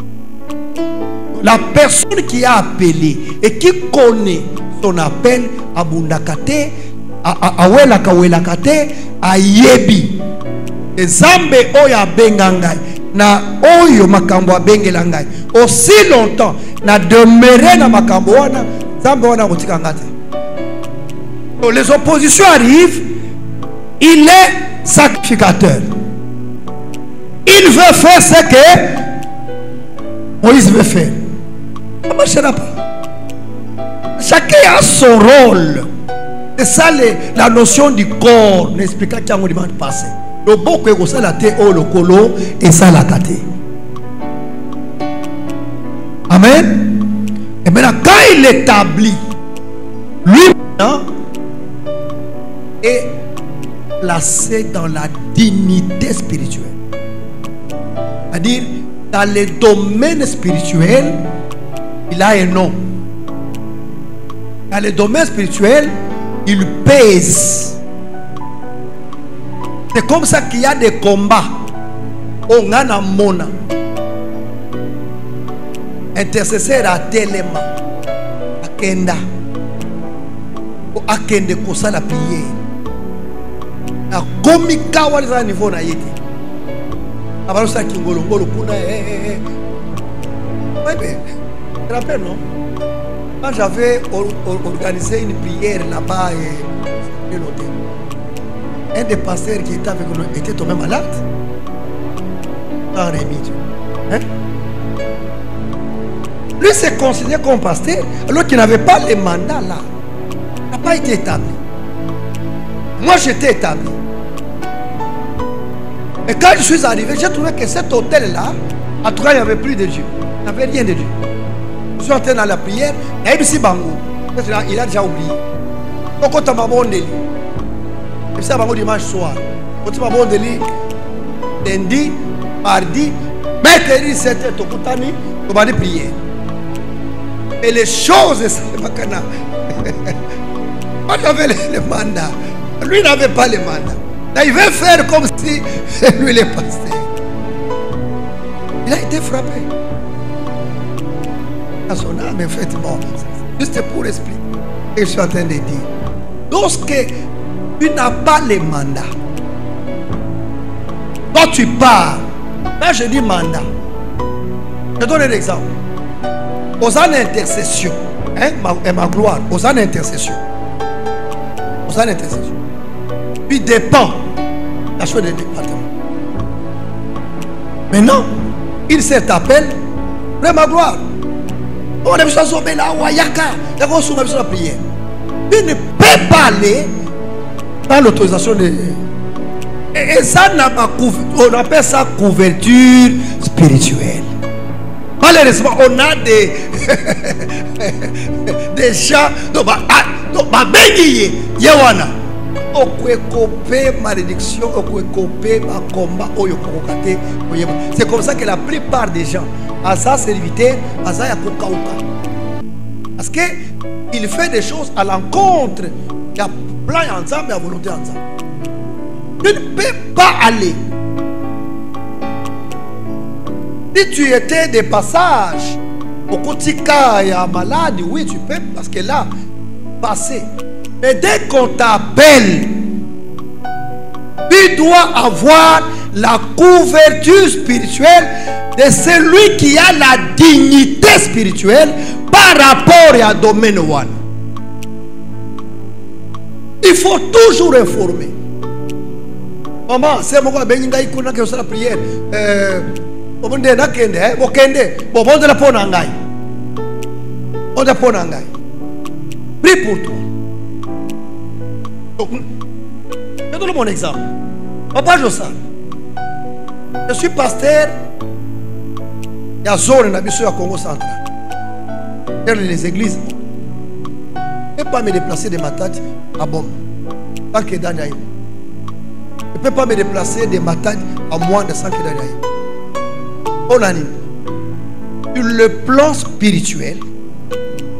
La personne qui a appelé et qui connaît son appel à Bundakate, à Welakate, à Yebi, et Zambe Oya Bengangai, na Oyo Makambo Bengelangai, aussi longtemps, na demeuré na Makambo wana, Zambe wana Rotikangate. Les oppositions arrivent, il est sacrificateur. Il veut faire ce que Moïse veut faire. Ça ne marchera pas. Chacun a son rôle. C'est ça la notion du corps. N'explique pas qu'on demande passer. Le beau que ça la terre au le colo et ça la kate. Amen. Et maintenant quand il établit, lui maintenant est placé dans la dignité spirituelle. C'est-à-dire, dans le domaine spirituel, il a un nom. Dans le domaine spirituel, il pèse. C'est comme ça qu'il y a des combats. On a un mona. Intercesseur à Téléma. À Kenda. À Kende Kosa la prière. À Komika Waliza niveau na yete. Avant ça qui ngolongolo kuna ouais, mais tu te rappelles, non? Quand j'avais organisé une prière là-bas et l'hôtel, un des pasteurs qui était avec nous était tombé malade. Hein? Lui s'est considéré comme pasteur alors qu'il n'avait pas les mandats là. Il n'a pas été établi. Moi j'étais établi. Et quand je suis arrivé, j'ai trouvé que cet hôtel-là, en tout cas, il n'y avait plus de Dieu. Il n'y avait rien de Dieu. Je suis entré dans la prière, il a déjà oublié. Donc, quand on m'a bon délit, et ça m'a dimanche soir. Quand on m'a bon délit, lundi, mardi, mercredi, c'était au Koutani, on m'a dit prière. Et les choses, c'est pas qu'on a. Moi, j'avais le mandat. Lui n'avait pas le mandat. Là, il veut faire comme si lui est pasteur. Il a été frappé. À son âme, en fait, bon, juste pour expliquer ce que je suis en train de dire. Lorsque tu n'as pas les mandats, quand tu pars, là je dis mandat. Je donne un exemple. Aux ans d'intercession, hein, ma gloire, aux ans d'intercession. Aux ans d'intercession. Puis dépend la chose des départements. Maintenant, il s'est appelé ma gloire. On a besoin de là, Wayaka, il a besoin de prière. Il ne peut pas aller dans l'autorisation de. Et ça, on appelle ça couverture spirituelle. Malheureusement, on a des chats. Donc, c'est comme ça que la plupart des gens, à sa serviteur, à sa yakoukauka. Parce qu'il fait des choses à l'encontre. Il y a plan ensemble et à volonté ensemble. Tu ne peux pas aller. Si tu étais de passage au Kotika et à malade, oui, tu peux, parce que là, passer. Mais dès qu'on t'appelle, tu dois avoir la couverture spirituelle de celui qui a la dignité spirituelle par rapport à domaine one. Il faut toujours informer. Maman, c'est moi qui ai fait la prière. Prie pour toi. Je donne mon exemple. Papa Jossa, je suis pasteur. Il y a zone à Congo central. Dans les églises. Je ne peux pas me déplacer de Matadi à Bom. Tant que Daniel. Je ne peux pas me déplacer de Matadi à moins de 100 km. Sur le plan spirituel,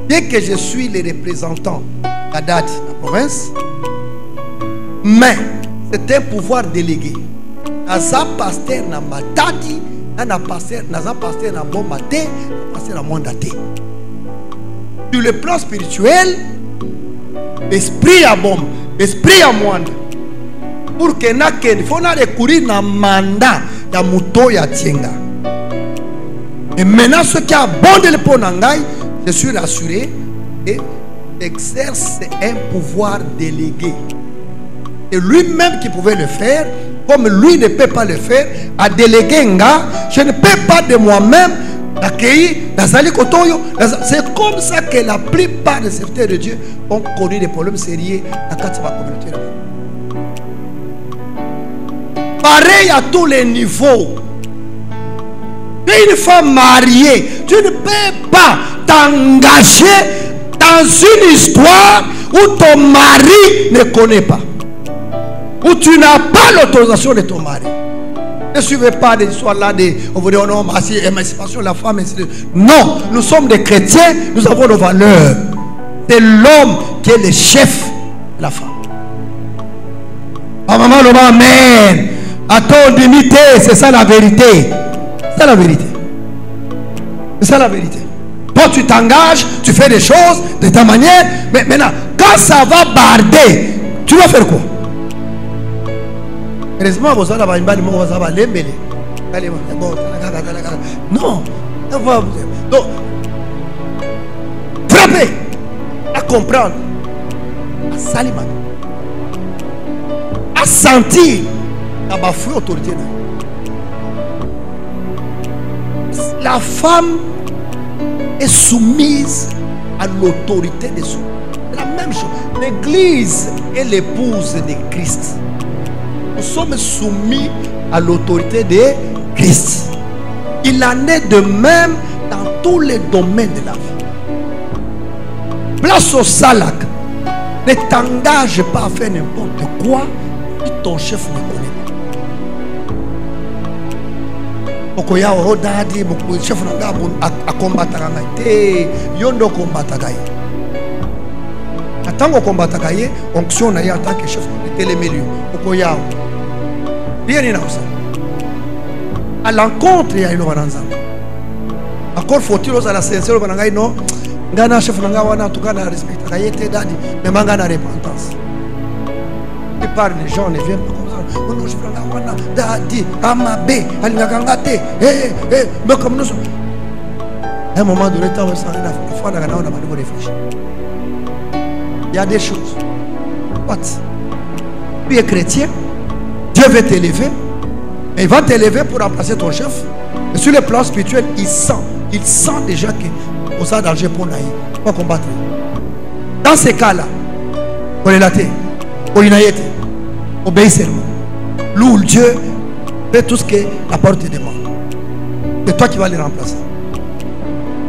dès que je suis le représentant d'Adad, la province, mais c'est un pouvoir délégué. Naza pasteur na Matadi, naza pasteur na bon matin, pasteur na Mondate. Sur le plan spirituel, l'esprit à bon, l'esprit à Mwanda. Pour que il faut recourir à un mandat de Mouto ya Tienga. Et maintenant, ce qui a bon de l'Eponangaï, je suis rassuré et exerce un pouvoir délégué. Et lui-même qui pouvait le faire, comme lui ne peut pas le faire, à déléguer un gars, je ne peux pas de moi-même accueillir Nazali Kotoyo. C'est comme ça que la plupart des serviteurs de Dieu ont connu des problèmes sérieux dans la communauté. Pareil à tous les niveaux. Tu es une femme mariée, tu ne peux pas t'engager dans une histoire où ton mari ne connaît pas, où tu n'as pas l'autorisation de ton mari. Ne suivez pas des histoires là de on vous dit oh non, émancipation de la femme. Non, nous sommes des chrétiens, nous avons nos valeurs. C'est l'homme qui est le chef la femme. Ah, maman, amen. À ton dignité, c'est ça la vérité. C'est ça la vérité. C'est ça la vérité. Toi, tu t'engages, tu fais des choses de ta manière, mais maintenant, quand ça va barder, tu vas faire quoi? Heureusement, vous allez non. Donc, frapper, à comprendre, à saluer, à sentir, à bafouer l'autorité. La femme est soumise à l'autorité de son. C'est la même chose. L'église est l'épouse de Christ. Nous sommes soumis à l'autorité de Christ. Il en est de même dans tous les domaines de la vie. Place au salac. Ne t'engage pas à faire n'importe quoi si ton chef ne connaît pas. Okoya odadi mon chef n'a pas combattre ngate yondo combattre gaye. Attends qu'on combatte gaye, onction na ya tant que chef de télémélieu. Okoya bien ni na ça. À l'encontre ya ino bananza. Encore faut-il aux à la sincère bananga ino ngana chef nanga wana tukana respecte gaye te dadi mais manga na repentance. Et par les gens ne viennent pas comme ça. Oh non, je prends la wana dadi amabe alingakangate mais comme nous à un moment donné temps ça la foi na kana on a pas de réfléchir. Il y a des choses. What? Tu es chrétien, Dieu veut t'élever, mais il va t'élever pour remplacer ton chef. Et sur le plan spirituel, il sent déjà que vous avez danger pour naïr, pour combattre. Dans ces cas-là, on est là, on est obéis seulement. Loue Dieu, fais tout ce que la porte te demande. C'est toi qui vas les remplacer.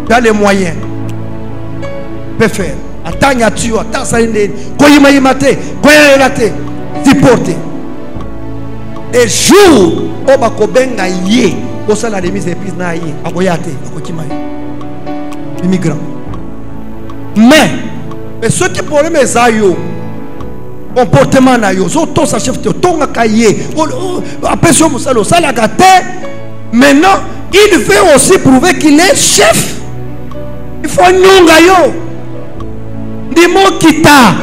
Tu as les moyens. Tu peux faire. Attends, tu attends, ça y est. Supporter. Et jour où bakobenga yé, au sein de la remise d'épices na yé, akoyate, akokima yé. Immigrant. Mais ceux qui pourraient mes aïeux, comportement na yo, so to sa chef te tonga kaye, après ce musalo, ça la gâté. Maintenant, il veut aussi prouver qu'il est chef. Il faut nyonga yo. Dimo kita.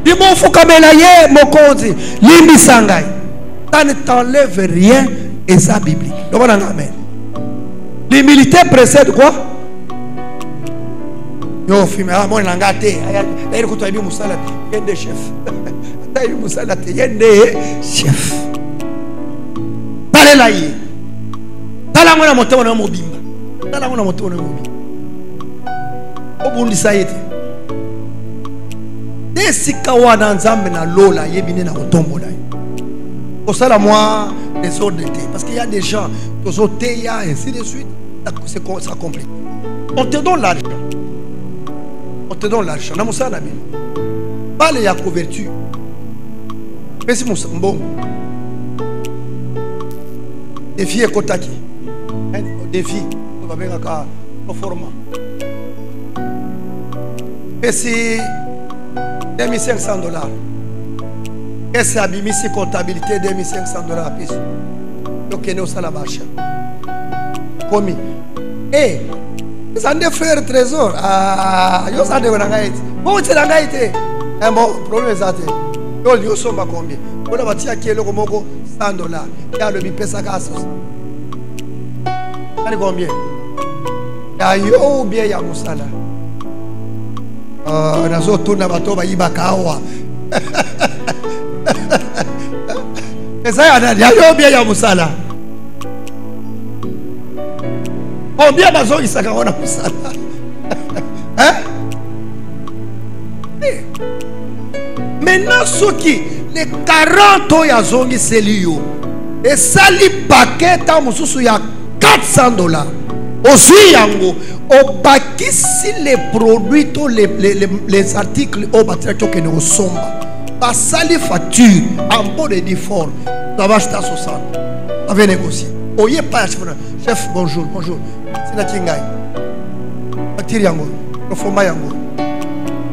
Dimo fukamela ye mokonzi. Limbi sangai. Ça ne t'enlève rien et ça biblique. Donc on amen. L'humilité précède quoi? Yo fime ah mon langate. D'ailleurs quand tu as vu musala, il y a des chefs. T'as vu musala, il y a des chefs. Parlez là y. Tala mona moto na mobimba. Tala mona moto na mobimba. Obundi saïti. Desika wana nzambe na lola yebine na otombola. Pour ça, moi, les ordres d'été. Parce qu'il y a des gens, qui ont été, ainsi de suite. Ça complique. On te donne l'argent. On te donne l'argent. On a ça, pas les couverture. Mais c'est mon bon. Défi est kotaki. Défi. On va bien à au format. Et c'est $2,500. Et c'est abimisi comptabilité $2,500 à pièce. Donc il y a ça la marche. Commis. Et ça ne frères trésor. Ah, yo ça devrait n'aller. Bon c'est n'aller. Un bon problème ça te. Yo sont pas combien. On a bâti à qui le comoko $100. Il y a le bipé ça casse. Ça combien? Ya yo bien ya musala. Nazo tourna bato ba ibakawa. Et ça, il y a bien ya musala. Combien de gens ils s'accordent à musala? Hein? Maintenant, ceux qui, les 40 ans, ils ont mis lieux. Et ça, les paquets, il y a $400. Aussi, au baki si les produits, les articles au bâtiment que nous sommes. Passer les factures en bon et difforme, ça va acheter à 60. Ça va négocier. Oye pas, chef, bonjour, bonjour. C'est la Kingai. Facture yango, le format yango.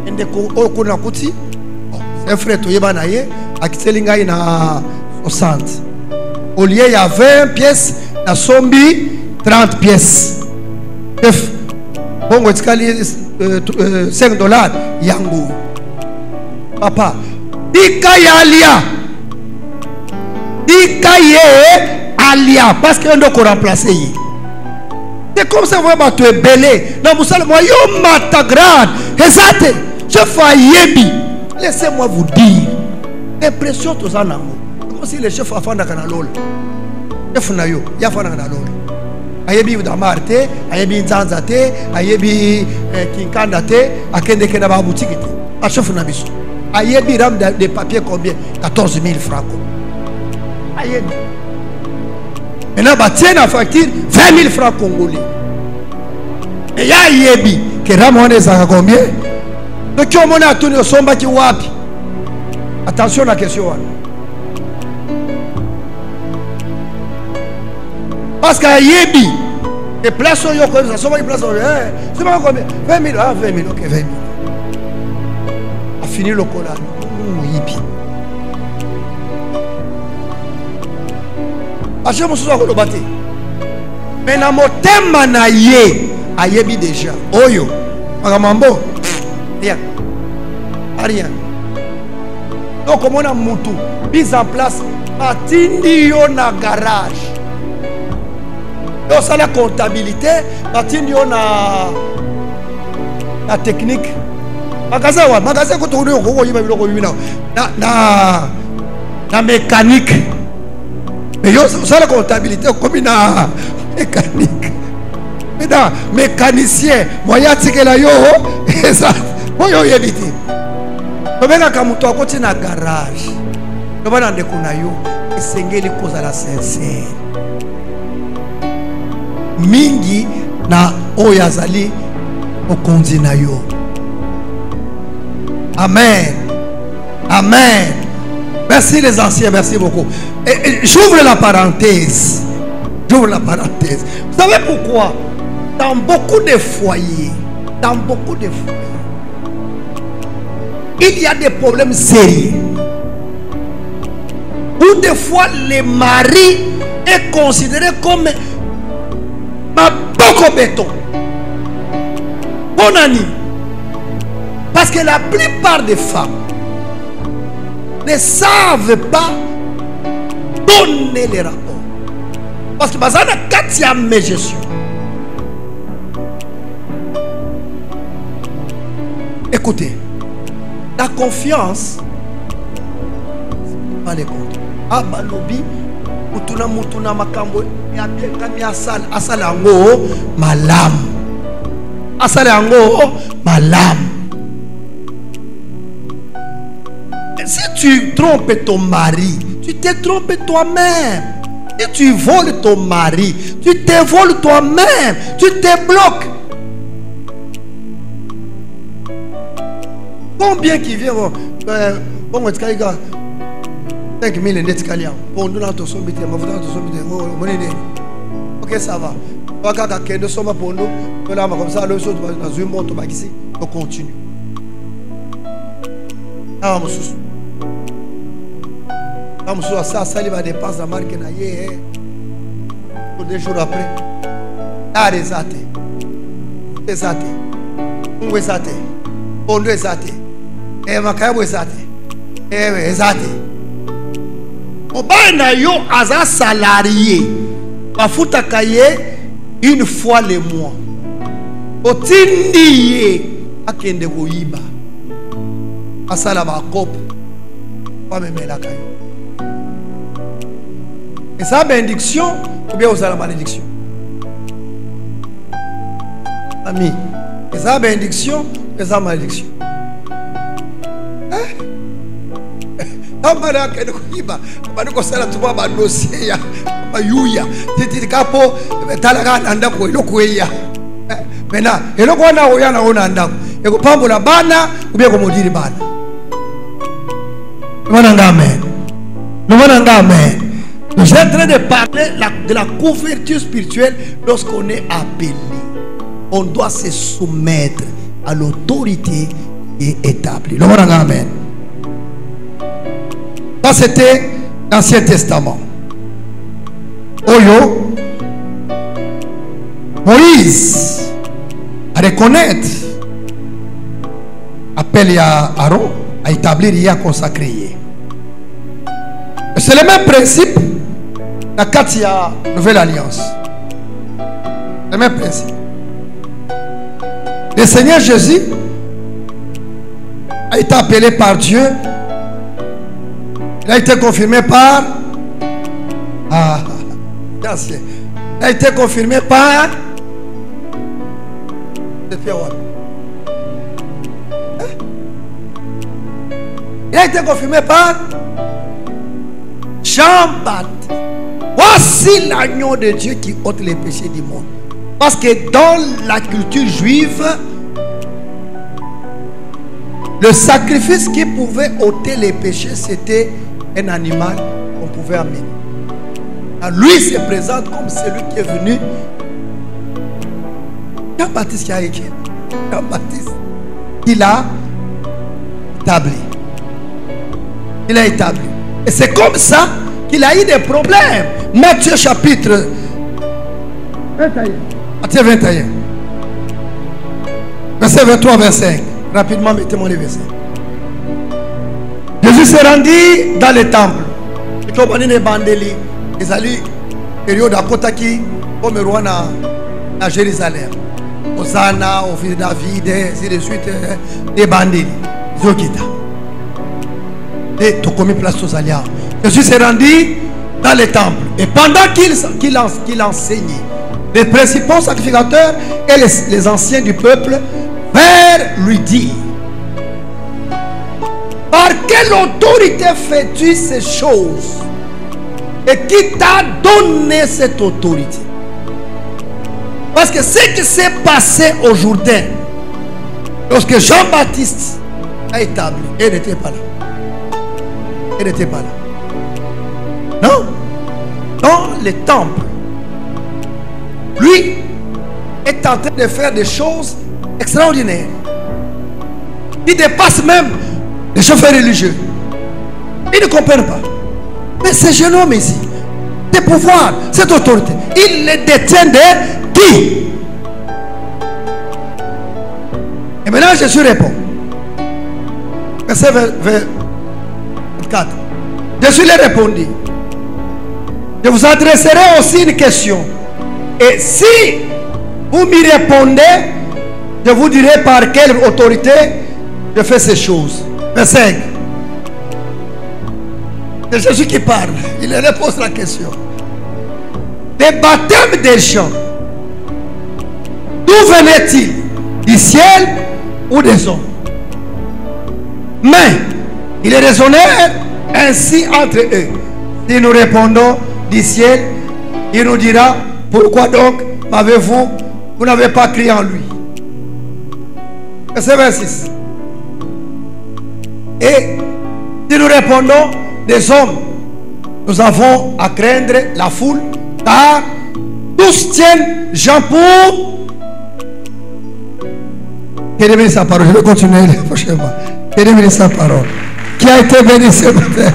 Ndeko, o kuna kuti. un frère Toyebanaye, à Kitselinga na 60. Au lieu, il y a 20 pièces, na Sombi, 30 pièces. Bon, 5 dollars, Yango. Papa, Dikayalia. Alia, parce qu'on doit remplacer. C'est comme ça, vous tu es belé. Non, vous savez, moi, yo matagrade. Exacte. Je fais yebi. Laissez-moi vous dire. Impression tous en amour. Comme si le chef a fait un canalol. Chef na yo, ya fait un canalol. Ayebi udamarte, ayebi nzanzate, ayebi kinkandate, akende kena ba boutique. A chef na biso. Ayebi ram de papier combien? 14 000 francs. Ayebi. Maintenant, bah, tiens la facture 20 000 francs congolais. Et il y a Yebi qui ramène ça combien? Donc, on a tout le somba qui wapi. Attention à la question. Parce qu'à Yebi, les places sont comme ça, sont places sont c'est pas combien? 20 000, ah 20 000, ok, 20 000. A fini le collant. Yebi. Mais na motema na ye ayebi déjà oyo makambo rien rien. Donc comme on a mutu mise en place batindi yo na garage. Donc ça la comptabilité batindi yo na technique magasin wa magasin ko tourner ko yiba biloko bibina na mécanique. Mais ça la comptabilité comme une mécanique. Mais dans mécanicien, moi ya tikela yo et ça moi yo yebiti. Tobeka kamuto akoti na garage. Tobana ndeko na yo esengeli koza la sincère. Mingi na oyazali okonzi na yo. Amen. Amen. Merci les anciens, merci beaucoup. Et j'ouvre la parenthèse. J'ouvre la parenthèse. Vous savez pourquoi? Dans beaucoup de foyers, il y a des problèmes sérieux. Où des fois le mari est considéré comme ma beaucoup béton. Bon ami. Parce que la plupart des femmes ne savent pas donner les rapports. Parce que Bazana Katia mes gestions. Écoutez, la confiance, pas les comptes. Ah, Balobi, Mutuna Makambo, Asalango, Malam. Asalango, Malam. Si tu trompes ton mari, tu te trompes toi-même. Si tu voles ton mari, tu te voles toi-même. Tu te bloques. Combien qui vient? Bon, 5 000 net Kalian. Bon, nous avons son bité. Ok, ça va. On comme ça, le chose dans une montre, on continue. Ah, mon sous. Comme ça, ça va dépenser la marque naïe. Pour 2 jours après. Ah, les athées. Les athées. On les athées. On les athées. Et ma caille les athées. Et les athées. On va naïo à un salarié. Ma fouta caillé une fois le mois. Au tindi à kende goiba. À ça la va cop. Pas me mettre la caillou. Et ça, bénédiction ou bien vous avez la malédiction? Ami, et ça, bénédiction et ça, malédiction. Amen. Nous sommes en train de parler de la couverture spirituelle lorsqu'on est appelé. On doit se soumettre à l'autorité qui est établie. Amen. Ça, c'était l'Ancien Testament. Oyo, Moïse, à reconnaître, appelle à Aaron, à établir et à consacrer. C'est le même principe quand il y a une nouvelle alliance. Le même principe. Le Seigneur Jésus a été appelé par Dieu. Il a été confirmé par... il a été confirmé par... Il a été confirmé par Jean-Baptiste. Voici l'agneau de Dieu qui ôte les péchés du monde. Parce que dans la culture juive, le sacrifice qui pouvait ôter les péchés, c'était un animal qu'on pouvait amener. Alors lui se présente comme celui qui est venu. Jean-Baptiste qui a écrit. Jean-Baptiste, il a établi. Il a établi. Et c'est comme ça qu'il a eu des problèmes. Matthieu chapitre 21. Matthieu 21. Verset 23, 25. Rapidement, mettez-moi les versets. Jésus s'est rendu dans le temple. Et comme on est bandeli, ils allaient période à Kotaki, comme Rwanda à Jérusalem. Hosanna, au fils de David, et ainsi de suite, des bandits. Zokita. Et tu as commis place aux alliés. Jésus s'est rendu dans le temple. Et pendant qu'il enseignait, les principaux sacrificateurs et les anciens du peuple vinrent lui dire: par quelle autorité fais-tu ces choses? Et qui t'a donné cette autorité? Parce que ce qui s'est passé au Jourdain, lorsque Jean-Baptiste a établi, il n'était pas là. Il n'était pas là. Non. Dans le temple, lui est en train de faire des choses extraordinaires qui dépassent même les chauffeurs religieux. Ils ne comprennent pas. Mais ce jeune homme ici, ce pouvoir, cette autorité, il les détient de qui? Et maintenant Jésus répond. Verset 24. Jésus lui répondit: je vous adresserai aussi une question. Et si vous m'y répondez, je vous dirai par quelle autorité je fais ces choses. Verset 5. C'est Jésus qui parle. Il leur pose la question. Les baptêmes des gens, d'où venaient-ils? Du ciel ou des hommes? Mais ils raisonnèrent ainsi entre eux. Si nous répondons du ciel, il nous dira: pourquoi donc vous n'avez pas crié en lui? Verset 26. Et si nous répondons des hommes, nous avons à craindre la foule, car tous tiennent Jean pour... Qui bénisse sa parole? Je vais continuer prochainement. Qui bénisse sa parole? Qui a été béni ce matin?